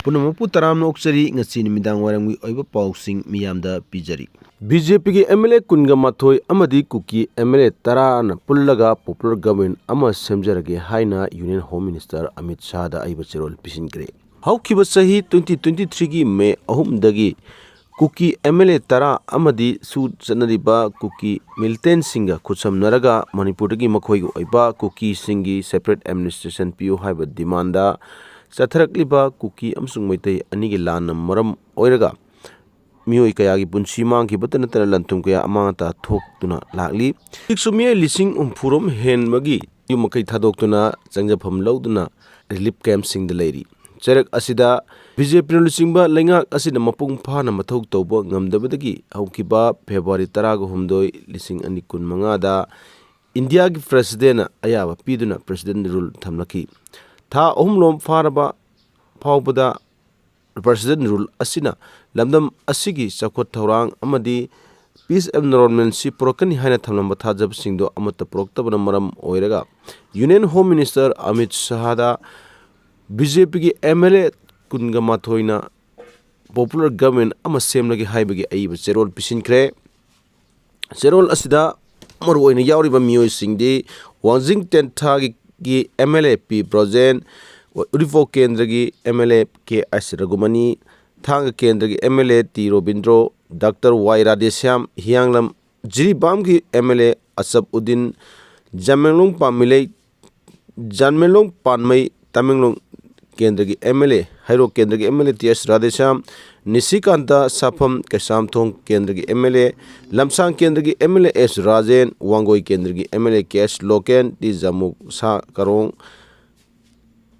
पुनमपु तराम नोक्चरी ngasi nimidang warangwi oiba pausing miyamda pijari BJP ki MLA kunga mathoi amadi Kuki MLA tarana pullaga popular government ama semjarage haina Union Home Minister Amit Shah da aiba chirol pisingre haukiba sahi 2023 gi May 3 dagi Kuki MLA tara amadi su janariba Kuki militant singa khutsam naraga Manipur gi makhoi gi oiba Kuki singi separate administration piu haiba demanda Satharakliba Kuki amsung maitai anigi lan maram oiraga mioi kaya gi punchi mang ki batana tara lantum kaya amata thoktuna lakli iksumie lising umpurum hen magi yumakai thadoktuna changjafam lauduna relief camp sing the lady charak asida BJP lusingba Leingak asida mapung phana mathau tawba ngamdabadagi haukiba February 13 lising ani kun manga da India gi president ayaba piduna president rule thamlaki Tha omlom faraba phawbada president rule asina lamdam asigi chakot thorang amadi peace environment si prokani haina thamlamba thajab singdo amata proktabana maram oiraga Union Home Minister Amit Shah da BJP gi MLA kunga mathoina popular government ama semlagi haibagi aiba cherol pisinkre cherol asida maroina yawriba miyoi singdi Wanjing Tentha gi MLA P Brojen Urifo Kendra gi MLA K S Ragumani Thang Kendra gi MLA T Robindro Dr Y Radhesyam Hianglam Jiribam gi MLA Asab Uddin Jamenglong Panmai Tamenglong Kendra gi MLA Hairo Kendra gi MLA T S Radhesyam Nisikanta Safam Kesamthong Kendra gi MLA Lamsang Kendra gi MLA S Rajen Wangoi Kendra gi MLA K S Loken T Jamuk Sa Karong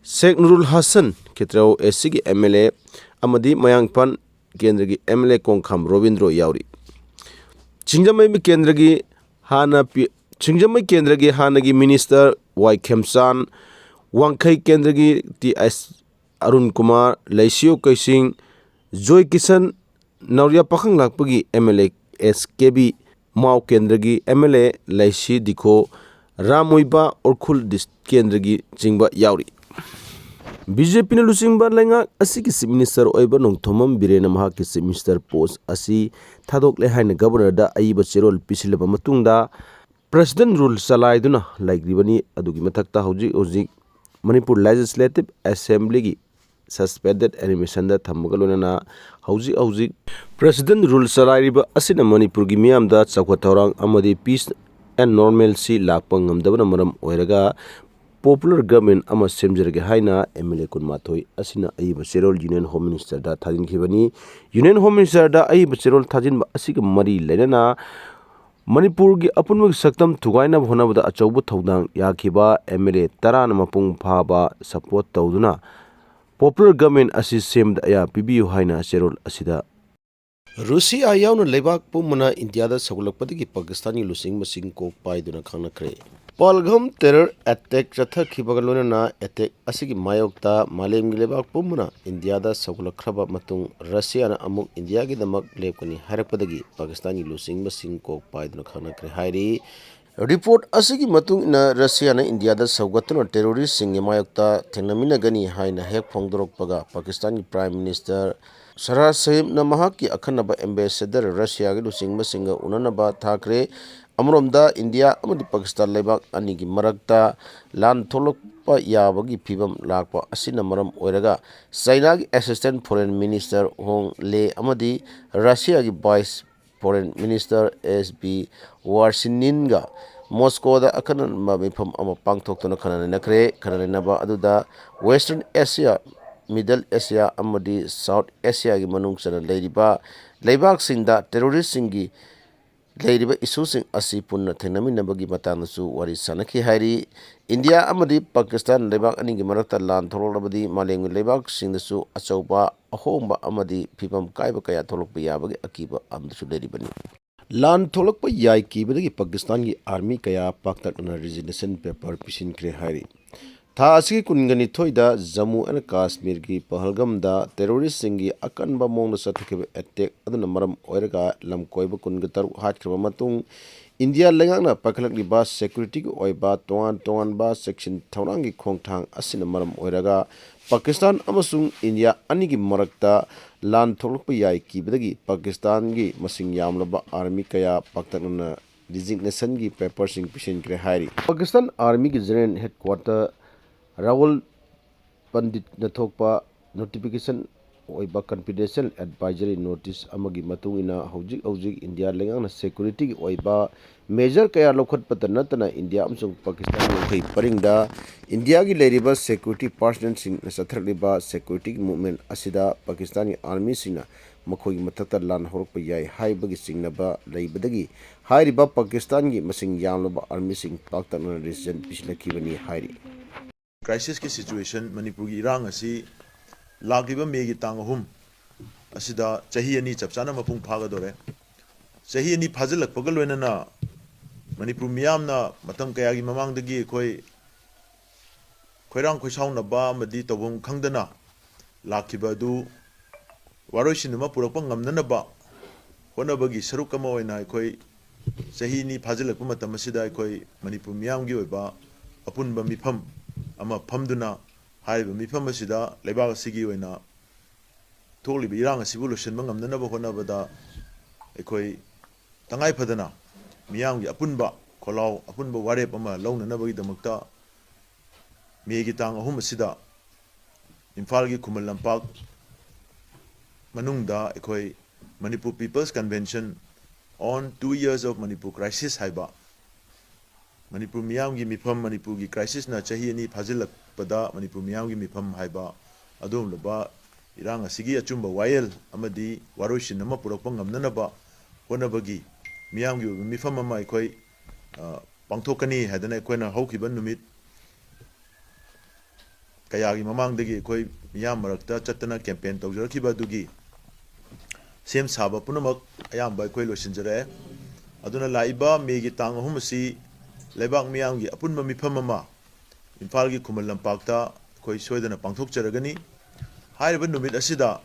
Sheikh Nurul Hassan Ketrao SC gi MLA Amadi Mayangpan Kendra gi MLA Kongkham Robindro Yauri Chingjamai Kendra gi Hana gi Minister Y Khemchan Wangkhai Kendra gi T S Arun Kumar Laisio Kaising Joy Kisan Nauria Pakhang Lakpagi MLA SKB Mau Kendra gi MLA Laisi Dikho Ramoiba Orkhul Kendra gi Jingba Yauri BJP na lusingba Leingak asigi Chief Minister oiba nongthomam birena mahaki Chief Minister post asi thadokle haina governor da aiba cherol pisilaba matungda president rule chalaiduna laikribani adugi mathakta hojik Manipur Legislative Assembly gi suspended animation da thamgalona hojik president rule chalairiba asina Manipur gi miam da chakwathorang amadi peace and normalcy lakpa ngamdabana maram oiraga popular government ama semjarage haina MLA kunmathoi asina aiba cherol Union Home Minister da thajin khibani Union Home Minister da aiba cherol thajin ba asiga mari lenana Manipur gi apunwa saktam thugaina bhonabada achaubu thodang yakhiba MLA tarana mapung phaba support tawduna popular government asi semda ya pibiu haina cherol asida Russia yauna lebak pumana India da sagulakpadagi Pakistani lusing masing kok paiduna khanakre Palgham terror attack chatha khibagalona na attack asigi mayokta malem gi lebak pumana India da sagulakhraba matung Russia na amuk India gi damak lepkani harakpadagi Pakistani lusing masing kok paiduna khanakre hairi report asigi matung na Russia na India da sagatuna terrorist sing mayokta thenamina gani haina hek phongdorokpaga Pakistani Prime Minister Sarah Sahib na mahaki akhanaba ambassador Russia gi lusing masinga unanaba thakre Amromda India amadi Pakistan lebak anigi marakta lan tholokpa yabagi phibam lakpa asina maram oiraga China gi assistant foreign minister Hong Le amadi Russia gi vice foreign minister SB Warsininga Moscow da akanan ma mifam ama pangthoktona khanana ba aduda Western Asia Middle Asia amadi South Asia gi manung sana leibak singda terrorist singi Leiriba issues asi punna thenami matanasu wari sanaki hairi India amadi Pakistan lebak aningi marakta lan thololabadi malengu lebak singdasu achauba ahomba amadi phibam kaiba kaya tholokpa yabagi akiba amdasu leribani lan tholokpa yai kibadagi Pakistan gi army kaya paktakna resignation paper pisinkre hairi Tha asigi kungani thoida Jammu and Kashmir gi Pahalgam da terrorist singi akanba mongna sathakhiba attack aduna maram oiraga lamkoiba kunga taru hatkhraba matung India Leingakna pakhalaklibba security gi oiba tongan section thaurangi khongthang asina maram oiraga Pakistan amasung India anigi marakta lan tholokpa yai kibadagi Pakistan gi masing yamlaba army kaya paktakna resignation gi papers sing pisin kre hairi Pakistan army gi general headquarter Rawal Pandit nathokpa notification oiba confidential advisory notice amagi matungina hojik India Leingakna security gi oiba major kaya lokhatpata natana India amsung Pakistan kai paringda India gi leriba security personnel sing sathrakliba security movement asida Pakistani army singna makhoi mathakta lan horokpa yai haibagi singnaba leibadagi hairiba Pakistan gi masing yamlaba army sing paktakna decision pislakibani hairi crisis ki situation Manipur gi irang asi lagiba me gi tang hum asida chahi ani chapchana mapung phaga dore chahi ani phajilak pagal wena na Manipur miyam na matam kaya gi mamang dagi khoirang khoisaung na ba madi tawum khangdana lakiba du waroi sinuma purakpa ngamna ba hona bagi saruk kama oina khoi chahi ni phajilak pa matam asida khoi Manipur miyam gi oiba apunba mifam ama phamduna haiba mifam asida lebag asigi oina tholi bi irang asibu losen ngamna ba hona bada ekhoi tangai phadana miyam gi apunba kholau apunba warep ama launa na bagi damakta me gi tang ahum asida Imphal gi Khumal Lampak manungda ekhoi Manipur People's Convention on 2 years of Manipur crisis haiba Manipur miyam gi mifam Manipur gi crisis na chahi ani phajilak pada Manipur miyam gi mifam haiba adum loba irang asigi achumba wayel amadi waroishin ama purakpa ngamna ba hona bagi miyam gi mifam ama ekhoi pangthokani hadana ekhoina haukiba numit kaya gi mamang dagi ekhoi miyam marakta chatana campaign tawjarakhiba dugi sem saba punamak ayamba ekhoi losinjare aduna laiba me gi tang ahum si lebak miyam gi apunba mifam ama Imphal gi Khumal Lampakta ekhoi soidana pangthokjaragani hairiba numit asida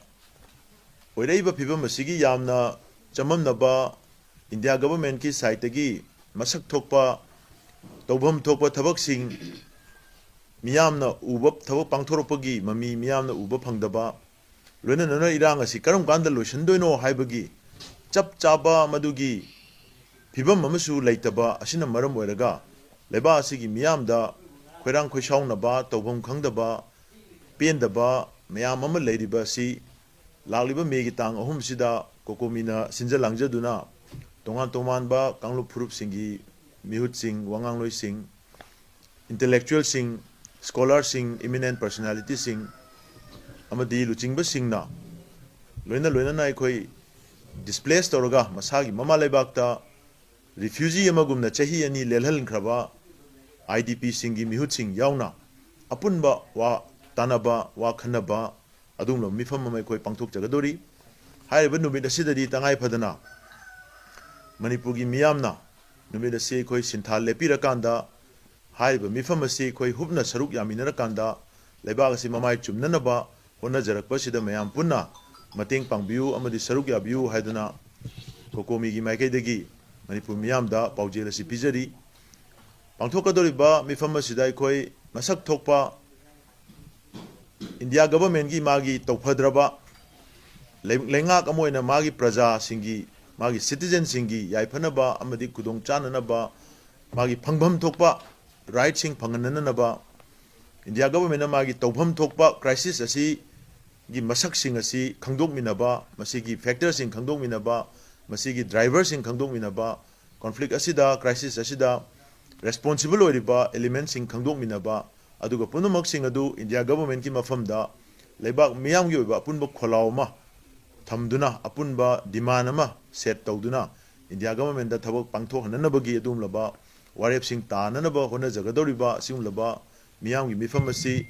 oiraiba phibam asigi yamna chamamnaba India government ki side gi masak thokpa tawbam thokpa thabak sing miyamna uba thabak pangthoropagi mami miyamna uba phangdaba loina nana irang asi karam kanda loisandoino haibagi chap chaba madugi phibam amasu leitaba asina maram oiraga leba asigi miyamda khoirang khoisaungna ba tawbam khangdaba pendaba mayam ama leiriba si lagliba megi tang ahum sida kokomina sinjalangjaduna tongan ba kanglu phurup singi mihut sing wangang loi sing intellectual sing scholar sing eminent personality sing amadi luchingba singna loina na ekhoi displaced toroga masagi mama lebakta refugee amagumna chahi ani lelhal khraba IDP singi mihut sing yauna apunba wa tanaba wa khanaba adumlo mifam amai khoi pangthok jagadori hairiba numit asidadi tangai phadana Manipur gi miyamna numit asi khoi sinthal lepirakanda hairiba mifam asi khoi hubna saruk yaminarakanda lebag asi mamai chumnanaba hona jarakpa sida mayam punna mateng pangbiu amadi saruk yabiu haiduna kokomi gi maikaidagi Manipur miyamda paujel asi pijari pangthokadoriba mifam asida khoi masak thokpa India government gi magi tawphadraba Leingak amoina magi praja singi magi citizen singi yaifanaba amadi kudong chananaba magi phangbam thokpa right sing phangananaba India government magi tawpham thokpa crisis asi gi masak sing asi khangdok minaba masigi factor sing khangdok minaba masigi driver sing khangdok minaba conflict asida crisis asida responsible oriba element sing khangdok minaba aduga punamak sing adu India government ki mafamda lebak miyam gi oiba apunba kholawma thamduna apunba demand ama set tawduna India government da thabak pangthok hananabagi adum laba warep sing tananaba hona jagadoriba sing laba miyam gi mifam asi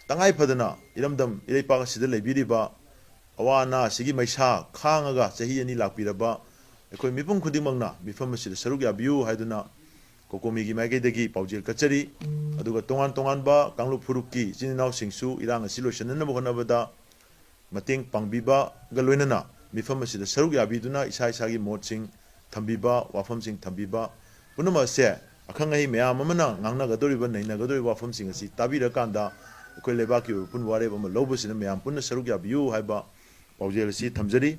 tangai phadana iramdam ireipa sida lebiriba awana sigi maisa khangaga chahi ani lakpiraba ekhoi mipum khudimangna mifam asi saruk yabiu haiduna kokomi gi maigedagi paujel kachari aduga tongan ba kanglu phuruki jininaw singsu irang asi loisananaba honabada mateng pangbiba galoinana mifam asida saruk yabiduna isa gi mot sing ꯊꯝꯕꯤꯕ ꯋꯥꯐꯝꯁꯤꯡ ꯊꯝꯕꯤꯕ ꯄꯨꯝꯅꯃꯛꯁꯦ ꯑꯈꯪ ꯑꯍꯩ ꯃꯌꯥꯝ ꯑꯃꯅ ꯉꯥꯡꯅꯒꯗꯧꯔꯤꯕ ꯅꯩꯅꯒꯗꯧꯔꯤꯕ ꯋꯥꯐꯝꯁꯤꯡ ꯑꯁꯤ ꯇꯥꯕꯤꯔꯀꯥꯟꯗ ꯑꯩꯈꯣꯏ ꯂꯩꯕꯥꯛꯀꯤ ꯑꯣꯏꯕ ꯄꯨꯟ ꯋꯥꯔꯦꯞ ꯑꯃ ꯂꯧꯕꯁꯤꯗ ꯃꯌꯥꯝ ꯄꯨꯟꯅ ꯁꯔꯨꯛ ꯌꯥꯕꯤꯌꯨ ꯍꯥꯏꯕ ꯄꯥꯎꯖꯦꯜ ꯑꯁꯤ ꯊꯝꯖꯔꯤ